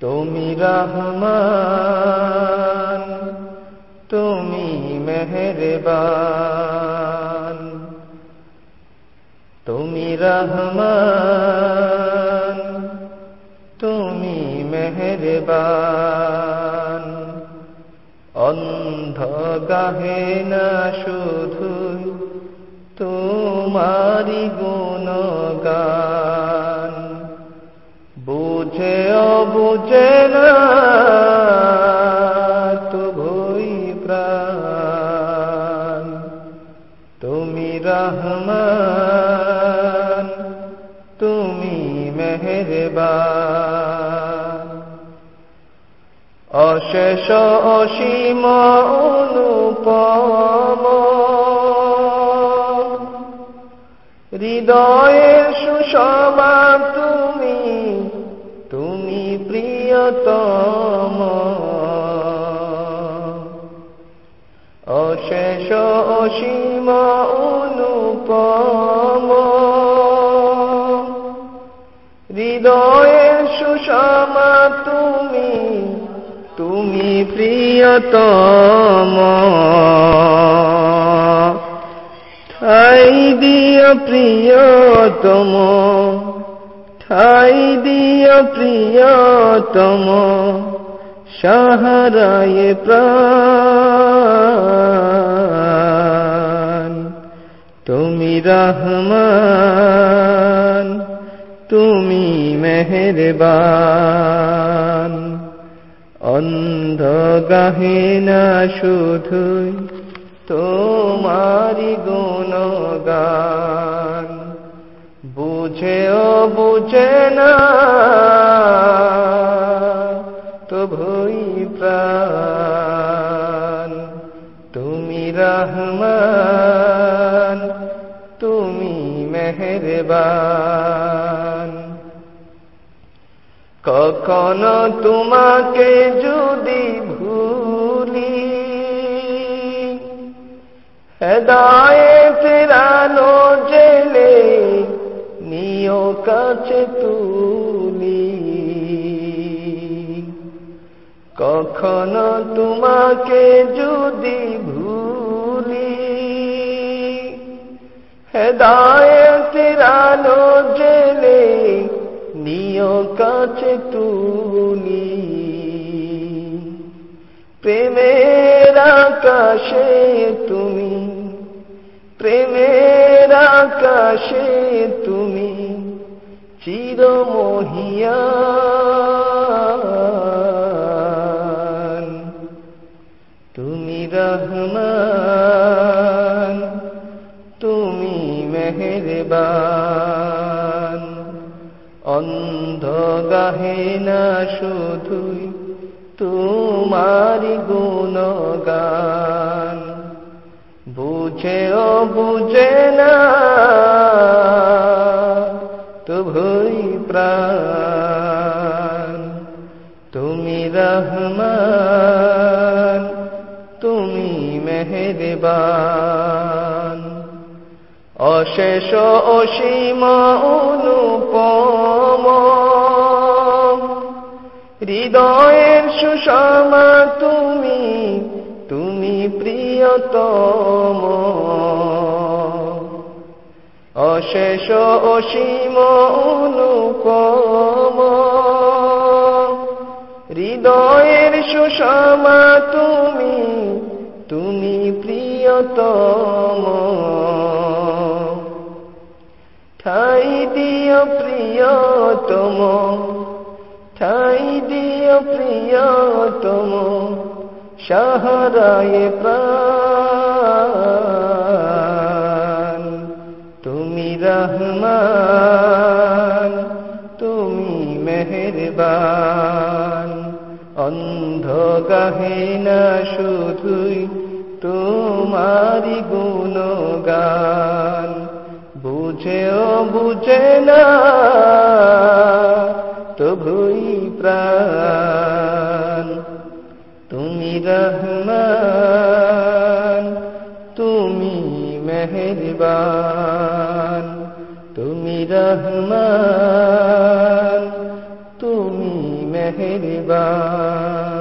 তুমি রহমান, তুমি মেহেরবান। তুমি রহমান, তুমি মেহেরবান। অন্ধ গাহে না শুধুই তোমারি গুণগান, বুঝে অবুঝে না তবুই প্রাণ। তুমি রহমান, তুমি মেহেরবান। অশেষ অসীম অনুপম হৃদয়ের সুষমা তুমি, তুমি প্রিয়তম। অশেষ অসীম অনুপম হৃদয়ের সুষমা তুমি, তুমি প্রিয়তম। ঠাই দিও প্রিয়তম, ঠাই দিও প্রিয়তম, সাহারায় প্রাণ। তুমি রহমান, তুমি মেহেরবান। অন্ধ গাহে না শুধুই তোমারি গুণগান, বুঝে বুঝে না তবুই প্রাণ। তুমি রহমান, তুমি মেহেরবান। কখনো তোমাকে যদি ভুলি, হেদায়েতের আলো জেলে নিও কাছে তুলি। কখনো তোমাকে যদি ভুলি, হেদায়েতের আলো জেলে নিও কাছে তুলি। প্রেমের আকাশে তুমি, প্রেমের আকাশে তুমি চিরমহিয়ান। তুমি রহমান, তুমি মেহেরবান। অন্ধ গাহে না শুধুই তোমারি গুণগান, বুঝে বুঝে না তবুই প্রাণ। তুমি রহমান, তুমি মেহেরবান। অশেষ অসীম অনুপম হৃদয়ের সুষমা তুমি, তুমি প্রিয়তম। অশেষ অসীম অনুপম হৃদয়ের সুষমা তুমি, তুমি প্রিয়তম। ঠাই দিও প্রিয়তম, ঠাই দিও প্রিয়তম, সাহারায় প্রাণ। তুমি রহমান, তুমি মেহেরবান। অন্ধ গাহে না শুধুই তোমারি গুণগান, বুঝে বুঝে না তবুই প্রাণ। তুমি রহমান, তুমি মেহেরবান। তুমি রহমান, তুমি মেহেরবান।